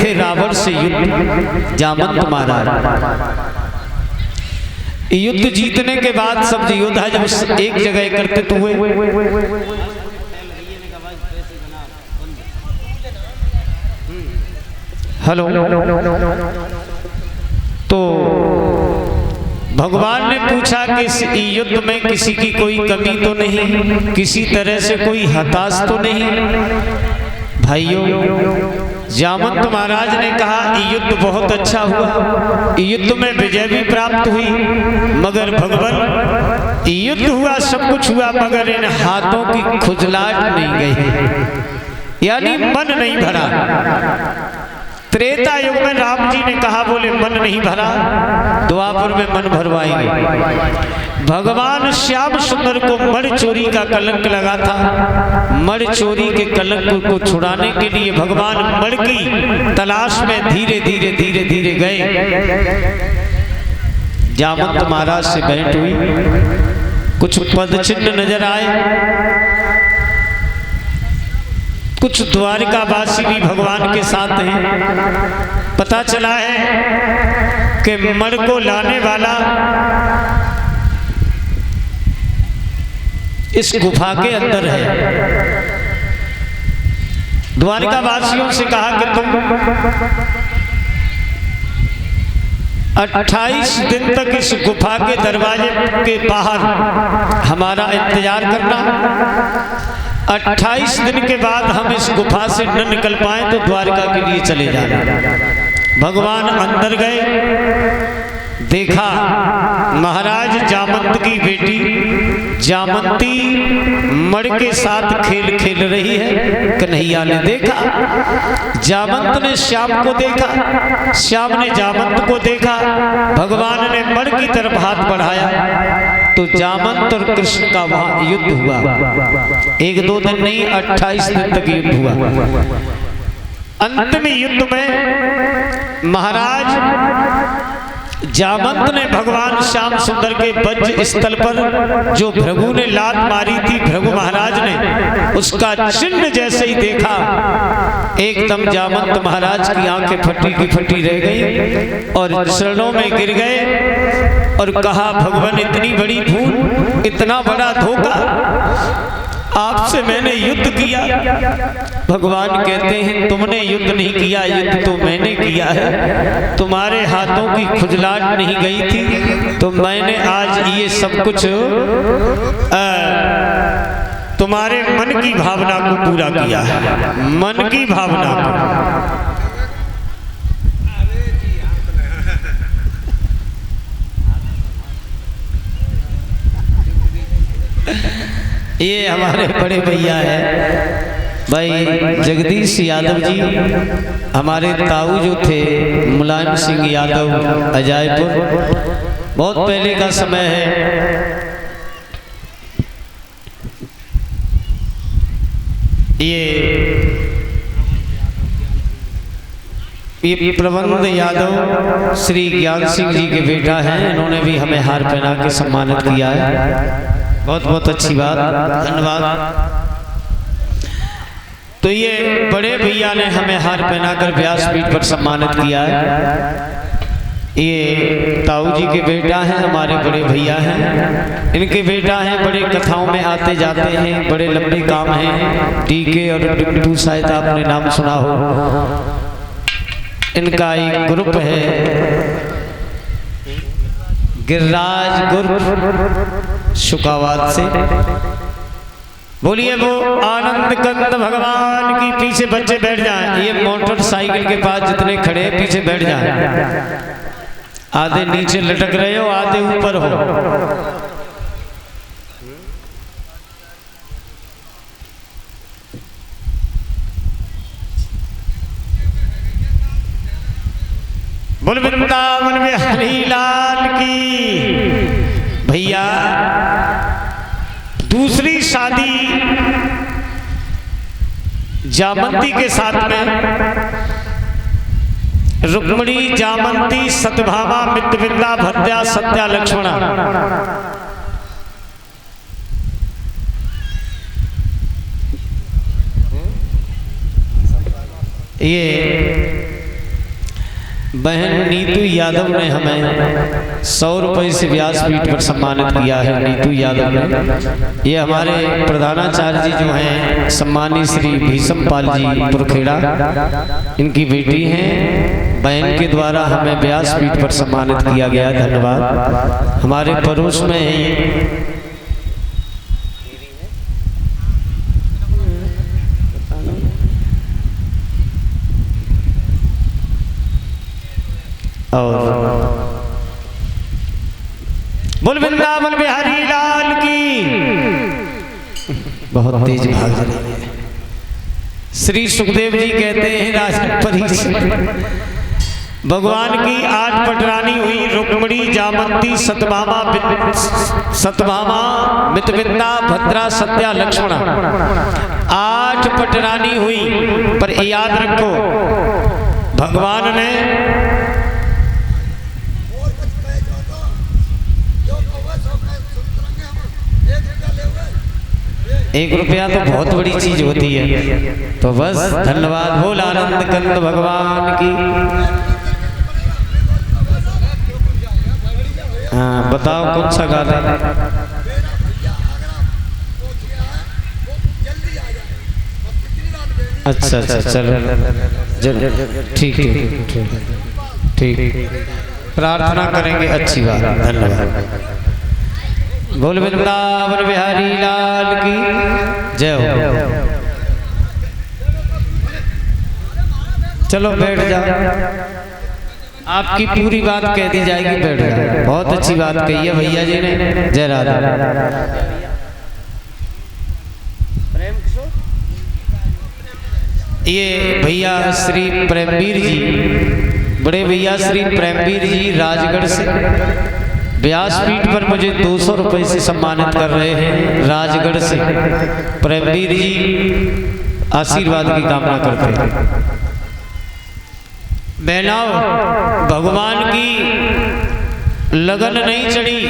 थे रावण से युद्ध जामंत महाराज। युद्ध जीतने के बाद सब योद्धा जब एक जगह एकत्रित हुए, हेलो, तो भगवान ने पूछा कि इस युद्ध में किसी की कोई कमी तो नहीं, किसी तरह से कोई हताश तो नहीं। भाइयों, जामंत महाराज ने कहा युद्ध बहुत अच्छा हुआ, युद्ध में विजय भी प्राप्त हुई, मगर भगवान युद्ध हुआ, सब कुछ हुआ, मगर इन हाथों की खुजलाहट नहीं गई, यानी मन नहीं भरा। त्रेता युग में राम जी ने कहा, बोले मन नहीं भरा, द्वापर में मन भरवाएंगे। भगवान श्याम सुंदर को मण चोरी का कलंक लगा था। मण चोरी के कलंक को छुड़ाने के लिए भगवान मण की तलाश में धीरे धीरे धीरे धीरे गए। जामंत महाराज से भेंट हुई, कुछ पद चिन्ह नजर आए, कुछ द्वारिकावासी भी भगवान के साथ हैं। पता चला है कि मण को लाने वाला इस गुफा के अंदर है। द्वारिकावासियों से कहा कि तुम 28 दिन तक इस गुफा के दरवाजे के बाहर हमारा इंतजार करना। 28 दिन के बाद हम इस गुफा से न निकल पाए तो द्वारका के लिए चले जाना। भगवान अंदर गए, देखा महाराज जामंत की बेटी जामंती मण के साथ खेल खेल रही है। कन्हैया ने देखा, जामंत ने श्याम को देखा, श्याम ने जामंत को देखा। भगवान ने मण की तरफ हाथ बढ़ाया तो जामंत और कृष्ण का वहां युद्ध हुआ। 1-2 दिन नहीं, 28 दिन तक युद्ध हुआ। अंतिम युद्ध में महाराज जामंत ने भगवान श्याम सुंदर के वज्र स्थल पर जो भृगु ने लात मारी थी, भृगु महाराज ने उसका चिन्ह जैसे ही देखा, एकदम जामंत महाराज की आंखें फटी की फटी रह गई और चरणों में गिर गए और कहा, भगवान इतनी बड़ी भूल, इतना बड़ा धोखा, आपसे मैंने युद्ध किया। भगवान कहते हैं तुमने युद्ध नहीं किया, युद्ध तो मैंने किया है। तुम्हारे हाथों की खुजलाहट नहीं गई थी तो मैंने आज ये सब कुछ तुम्हारे मन की भावना को पूरा किया है, मन की भावना को। ये हमारे बड़े भैया है भाई जगदीश यादव जी, हमारे ताऊ जो थे मुलायम सिंह यादव अजायपुर, बहुत पहले का समय है। ये प्रबंध यादव श्री ज्ञान सिंह जी के बेटा हैं, इन्होंने भी हमें हार पहना के सम्मानित किया है। बहुत बहुत अच्छी बात, धन्यवाद। तो ये बड़े भैया ने हमें हार पहनाकर व्यासपीठ पर सम्मानित किया है। ये ताऊ जी के बेटा हैं, हमारे बड़े भैया हैं, इनके बेटा हैं, बड़े कथाओं में आते जाते हैं, बड़े लंबे काम हैं। टीके और टिप्टू शायद आपने नाम सुना हो। इनका एक ग्रुप है गिरिराज ग्रुप शुकावाद से। बोलिए वो आनंद कंद भगवान की। पीछे बच्चे बैठ जाएं, ये मोटरसाइकिल के पास जितने खड़े हैं पीछे बैठ जाएं। आधे नीचे लटक रहे हो, आधे ऊपर हो। बोल वृंदावन में हरि लाल की। भैया दूसरी शादी जामंती के साथ में रुक्मणी जामंती सतभामा मित्रविंदा भद्या सत्या लक्ष्मणा, ये बहन नीतू यादव ने हमें 100 रुपये से व्यासपीठ पर सम्मानित किया है। नीतू यादव ने, ये हमारे प्रधानाचार्य जी जो हैं सम्मानित श्री भीषम पाल जी पुरखेड़ा, इनकी बेटी हैं। बहन के द्वारा हमें व्यासपीठ पर सम्मानित किया गया, धन्यवाद। हमारे पड़ोस में है ये और बोल वृंदावन बिहारी लाल की। बहुत तेज भाग रही है। श्री सुखदेव जी कहते हैं राजन परीक्षित, भगवान की 8 पटरानी हुई, रुक्मणी, जामंती, सतभामा, मितविंदा, भद्रा, सत्या, लक्ष्मणा। 8 पटरानी हुई, पर याद रखो भगवान ने 1 रुपया तो बहुत बड़ी चीज होती है। तो बस धन्यवाद। बोल आनंद कंद भगवान की। हाँ बताओ कौन सा गाना? अच्छा अच्छा चलो ठीक ठीक, प्रार्थना करेंगे, अच्छी बात, धन्यवाद। बोल वृंदावन बिहारी लाल की जय हो। चलो बैठ जाओ, आपकी पूरी बात कह दी जाएगी, बैठ जाओ। बहुत अच्छी बात कही है भैया जी ने, जय राधा। ये भैया श्री प्रेमवीर जी, बड़े भैया श्री प्रेमवीर जी राजगढ़ से व्यासपीठ पर मुझे 200 रुपये से सम्मानित कर रहे हैं। राजगढ़ से प्रेमवीर जी आशीर्वाद की कामना करते हैं। बहनाओ, भगवान की लगन नहीं चढ़ी,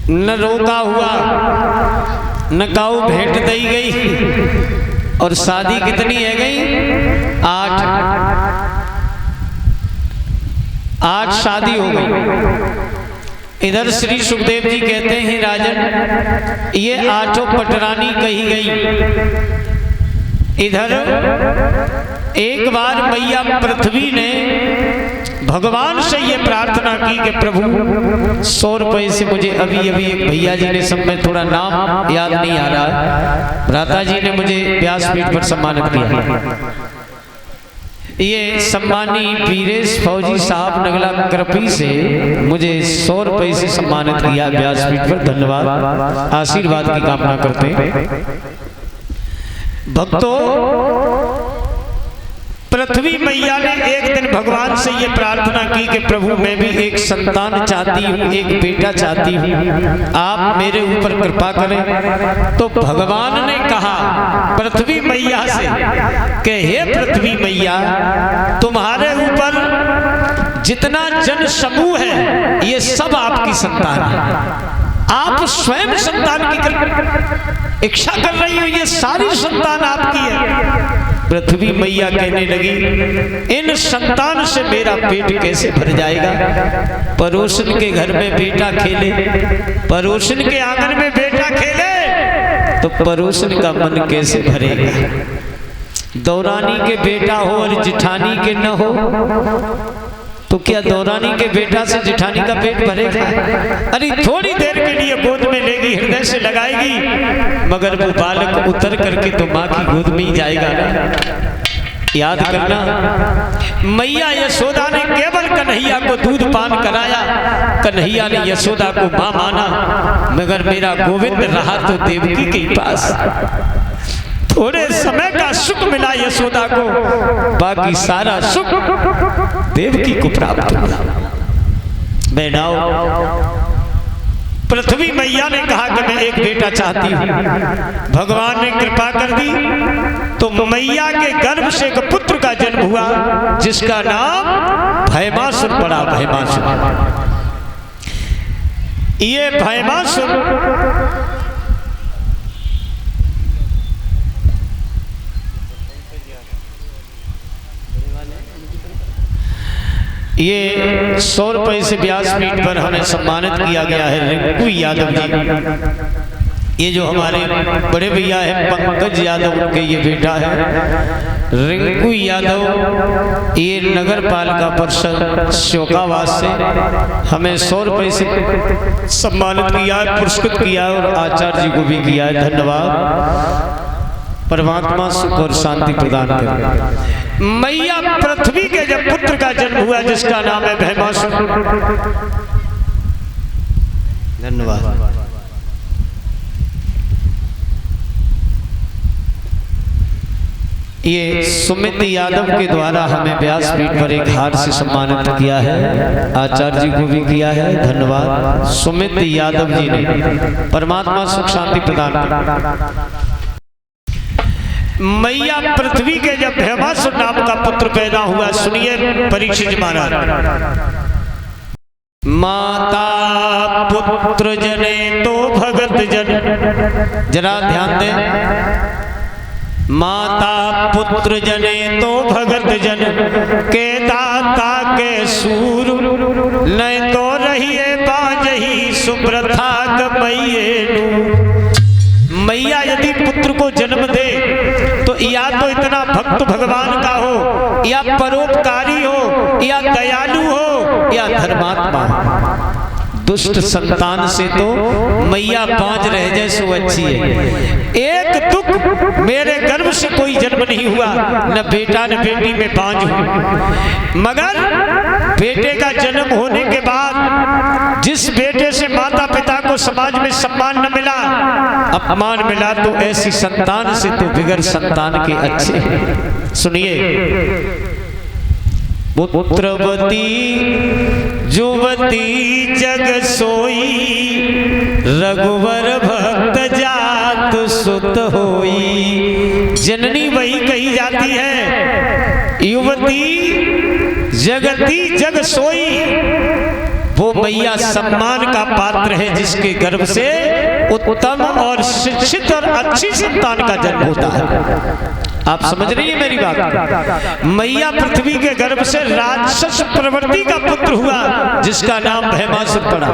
न रोका हुआ, न काऊ भेंट दी गई, और शादी कितनी है गई? 8 शादी हो गई। इधर श्री सुखदेव जी कहते हैं राजन, ये 8 पटरानी कही गई। इधर एक बार मैया पृथ्वी ने भगवान से ये प्रार्थना की कि प्रभु 100 रुपये से मुझे अभी एक भैया जी ने, सब में थोड़ा नाम याद नहीं आ रहा, भ्राता जी ने मुझे व्यासपीठ पर सम्मानित किया। ये सम्मानी वीरेश फौजी साहब नगला कृपी से मुझे 100 रुपये से सम्मानित किया व्यासपीठ पर, धन्यवाद। आशीर्वाद की कामना करते हैं। भक्तों, पृथ्वी मैया ने एक दिन भगवान से ये प्रार्थना की कि प्रभु मैं भी एक संतान चाहती हूँ, एक बेटा चाहती हूँ, आप मेरे ऊपर कृपा करें। तो भगवान ने कहा पृथ्वी मैया से कि हे पृथ्वी मैया, तुम्हारे ऊपर जितना जन समूह है ये सब आपकी संतान है। आप स्वयं संतान की इच्छा कर रही हो, ये सारी संतान आपकी है। पृथ्वी मैया कहने लगी, इन संतान से मेरा पेट कैसे भर जाएगा? पड़ोसन के घर में बेटा खेले, पड़ोसन के आंगन में बेटा खेले, तो पड़ोसन का मन कैसे भरेगा? दौरानी के बेटा हो और जिठानी के न हो, तो क्या दौरानी के बेटा से जिठानी का पेट भरेगा? अरे थोड़ी देर के लिए गोद में लेगी, हृदय से लगाएगी, मगर वो बालक उतर करके तो माँ की गोद में ही जाएगा ना। याद करना, मैया यशोदा ने केवल कन्हैया को दूध पान कराया, कन्हैया ने यशोदा को माँ माना, मगर मेरा गोविंद रहा तो देवकी के पास। थोड़े समय का सुख मिला यशोदा को, बाकी सारा सुख देवकी को प्राप्त हुआ। बहनाओ, पृथ्वी मैया ने कहा कि मैं एक बेटा चाहती हूँ। भगवान ने कृपा कर दी, तो मैया के गर्भ से एक पुत्र का जन्म हुआ, जिसका नाम भयमासुर पड़ा। भयमासुर, ये भयमासुर ये 100 रुपए से व्यासपीठ पर हमें सम्मानित किया गया है रिंकू यादव जी। ये जो हमारे बड़े भैया है पंकज यादव के ये बेटा है रिंकू यादव, ये नगर पालिका परिषद शोकावास से हमें 100 रुपए से सम्मानित किया है, पुरस्कृत किया है और आचार्य जी को भी किया है। धन्यवाद। परमात्मा सुख और शांति प्रदान करे। मैया पृथ्वी के जब पुत्र का जन्म हुआ जिसका नाम है भैमासुर। धन्यवाद। ये सुमित यादव के द्वारा हमें व्यासपीठ पर एक हार से सम्मानित किया है, आचार्य जी को भी किया है। धन्यवाद सुमित यादव जी ने। परमात्मा सुख शांति प्रदान करे। मैया पृथ्वी के जब भैमासुर नाम का पुत्र पैदा हुआ, सुनिए परीक्षित महाराज। माता पुत्र जने तो भगत जन, जरा ध्यान दें। माता पुत्र जने तो भगत जन के दाता के सूर, नहीं तो रहिए बाजही सुब्रथा गमैये। मैया यदि पुत्र को जन्म दे तो या तो इतना भक्त भगवान का हो, या परोपकारी हो, या दयालु हो, या धर्मात्मा हो। दुष्ट संतान से तो मैया बाँझ रह जाए सो अच्छी है। एक दुख, मेरे गर्भ से कोई जन्म नहीं हुआ, न बेटा न बेटी में बाँझ हुई, मगर बेटे का जन्म होने के बाद जिस बेटे से माता पिता को समाज में सम्मान न मिला, अपमान मिला, तो ऐसी संतान से तो बिगड़ संतान के अच्छे। सुनिए। पुत्रवती जुवती जग सोई, रघुवर भक्त जात सुत होई। जननी वही कही जाती है, युवती जगती जग सोई। वो मैया सम्मान का पात्र है जिसके गर्भ से उत्तम और शिक्षित और अच्छी संतान का जन्म होता है। आप समझ रही है मेरी बात। मैया पृथ्वी के गर्भ से राक्षस प्रवृत्ति का पुत्र हुआ जिसका नाम भैमासुर पड़ा।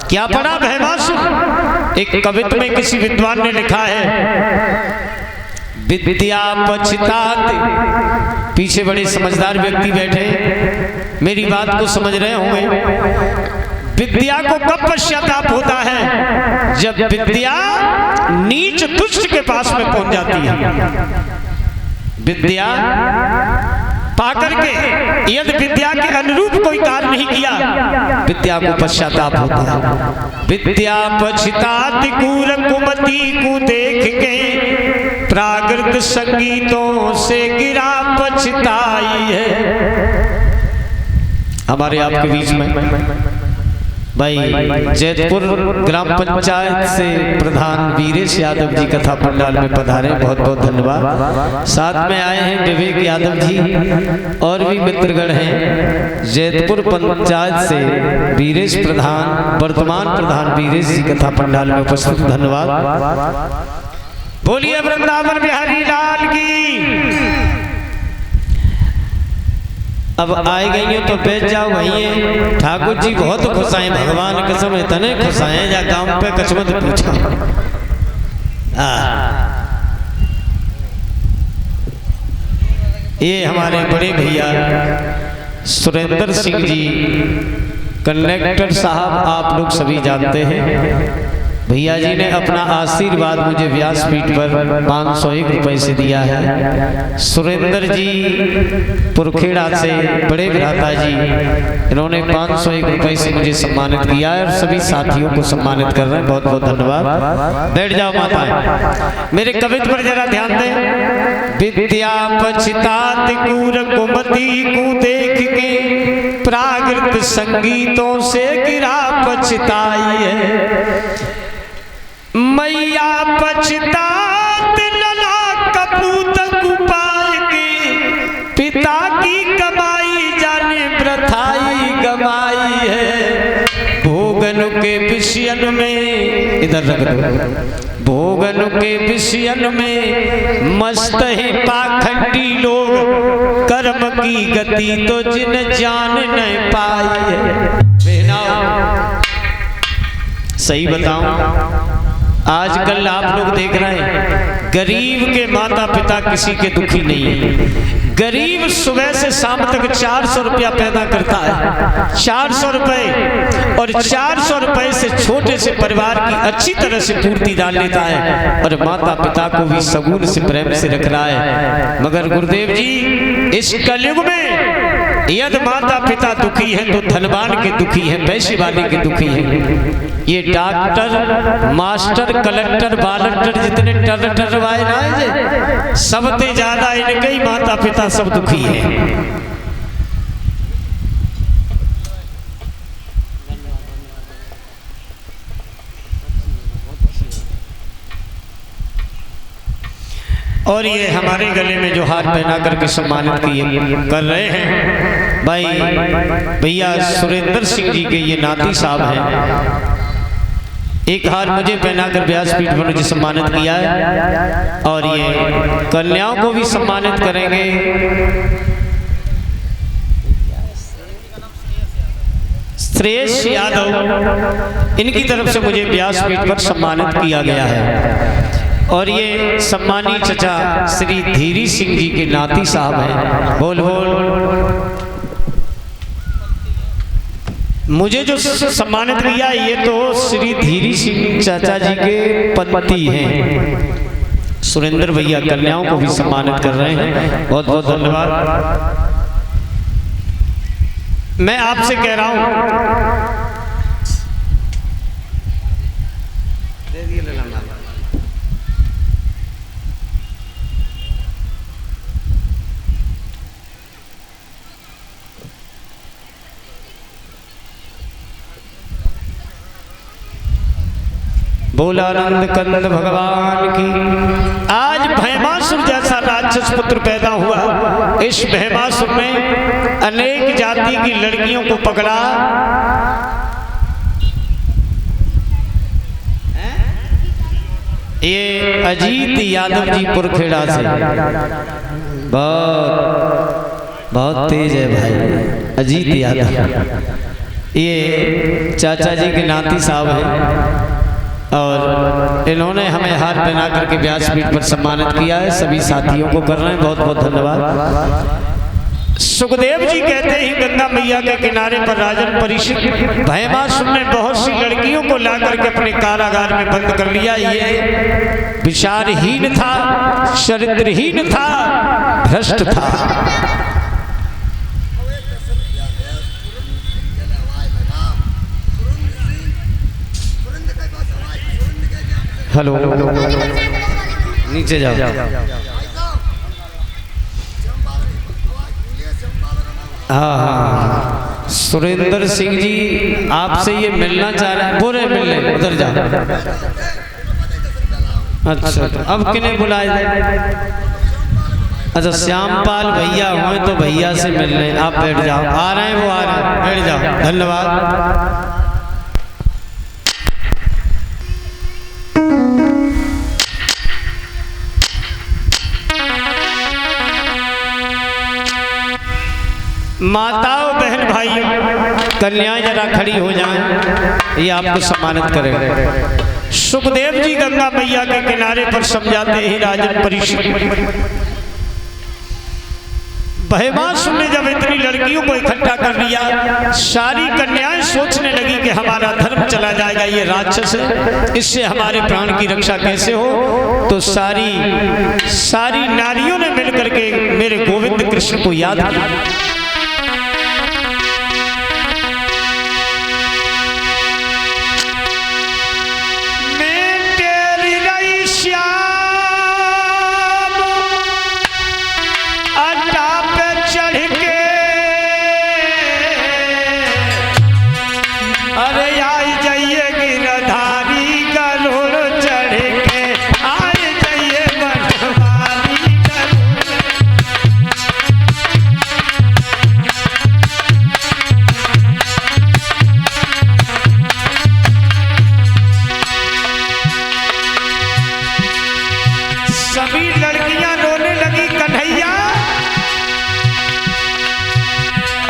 क्या पड़ा? भैमासुर। एक कवित्व में किसी विद्वान ने लिखा है, विद्या पछितात। पीछे बड़े समझदार व्यक्ति बैठे, मेरी बात को समझ रहे होंगे। विद्या को कब पश्चाताप होता है? जब विद्या नीच दुष्ट के पास में पहुंच जाती है। विद्या पाकर के यदि विद्या के अनुरूप कोई कार्य नहीं किया, विद्या को पश्चाताप होता है। विद्या पछितात कूर कुमति को देख के, प्राकृत संगीतों से गिरा पछताई है। हमारे आपके बीच में भाई जैतपुर ग्राम पंचायत से प्रधान वीरेश यादव जी कथा पंडाल में पधारे, बहुत बहुत धन्यवाद। साथ में आए हैं विवेक यादव जी और भी मित्रगण हैं। जैतपुर पंचायत से वीरेश प्रधान, वर्तमान प्रधान वीरेश जी कथा पंडाल में उपस्थित, धन्यवाद। बोलिए वृंदावन बिहारी लाल की। अब आए गई हो तो बैठ जाओ वहीं। ठाकुर जी बहुत खुश आए, भगवान कसम इतने खुश आए जा काम पे कचमत पूछो। ये हमारे बड़े भैया सुरेंद्र सिंह जी कंडक्टर साहब, आप लोग सभी जानते हैं। भैया जी ने अपना आशीर्वाद मुझे व्यासपीठ पर 501 रुपए से दिया है। सुरेंद्र जी पुरखेड़ा से बड़े भ्राता जी, इन्होंने 501 रुपए से मुझे सम्मानित किया है और सभी साथियों को सम्मानित कर रहे हैं। बहुत बहुत धन्यवाद। बैठ जाओ माताएं। मेरे कवित्व पर जरा ध्यान दें। विद्या पछितात कूर कुमति को देख के, प्राकृत संगीतों से गिरा पछताई है। मैया पछतात लला कपूत कुपाय के, पिता की कमाई जाने प्रथाई गमाई है। भोगन के विषयन में इधर रख दो। भोगन के विषयन में मस्त है पाखंडी लोग, कर्म की गति तो जिन जान न पाए। सही बताऊं, आजकल आप लोग देख रहे हैं गरीब के माता पिता किसी के दुखी नहीं है। गरीब सुबह से शाम तक 400 रुपया पैदा करता है, 400 रुपए, और 400 रुपए से छोटे से परिवार की अच्छी तरह से पूर्ति डाल लेता है और माता पिता को भी सगुन से प्रेम से रख रहा है। मगर गुरुदेव जी, इस कलयुग में यदि माता पिता दुखी हैं तो धनवान के दुखी हैं, पैसे वाले के दुखी हैं। ये डॉक्टर, मास्टर, कलेक्टर, बालक्टर जितने टरवाए ना, सबसे ज्यादा इनके ही माता पिता सब दुखी हैं। और ये हमारे गले में जो हार पहना करके सम्मानित किए कर रहे हैं भाई भैया सुरेंद्र सिंह जी के ये नाती साहब हैं। एक हार मुझे पहनाकर व्यासपीठ पर मुझे सम्मानित किया है और ये कन्याओं को भी सम्मानित करेंगे। श्रेयस यादव, इनकी तरफ से मुझे व्यासपीठ पर सम्मानित किया गया है। और ये सम्मानी चचा श्री धीरी सिंह जी के नाती साहब हैं। बोल बोल। मुझे जो सम्मानित किया ये तो श्री धीरी सिंह चाचा जी के पति हैं। सुरेंद्र भैया कन्याओं को भी सम्मानित कर रहे हैं, बहुत बहुत धन्यवाद। मैं आपसे कह रहा हूं, बोला आनंद कंद भगवान की। आज भैमासुर जैसा राक्षस पुत्र पैदा हुआ। इस भैमासुर ने अनेक जाति की लड़कियों को पकड़ा। ये अजीत यादव जी पुरखेड़ा से, बहुत तेज है भाई अजीत यादव। ये चाचा जी के नाती साहब हैं और इन्होंने हमें हार पहना करके व्यासपीठ पर सम्मानित किया है। सभी साथियों को कर रहे हैं, बहुत बहुत धन्यवाद। सुखदेव जी कहते ही गंगा मैया के किनारे पर राजन परीक्षित भैमासुर ने बहुत सी लड़कियों को ला करके अपने कारागार में बंद कर लिया। ये विचारहीन था, चरित्रहीन था, भ्रष्ट था। हेलो, नीचे जाओ। हाँ, सुरेंद्र सिंह जी आपसे ये मिलना चाह रहे हैं। बोले मिलने, उधर जाओ। अच्छा, अब किन्हें बुलाए? अच्छा, श्यामपाल भैया हुए तो भैया से मिलने। आप बैठ जाओ, आ रहे हैं वो, आ रहे हैं, बैठ जाओ। धन्यवाद। माताओं, बहन, भाइयों, कन्याएं जरा खड़ी हो जाएं, ये आपको सम्मानित करेंगे। सुखदेव जी गंगा मैया के किनारे पर समझाते ही राजन परीक्षित भैमासुर ने जब इतनी लड़कियों को इकट्ठा कर लिया, सारी कन्याएं सोचने लगी कि हमारा धर्म चला जाएगा, ये राक्षस है, इससे हमारे प्राण की रक्षा कैसे हो। तो सारी नारियों ने मिलकर के मेरे गोविंद कृष्ण को याद किया।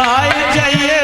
आए जाइए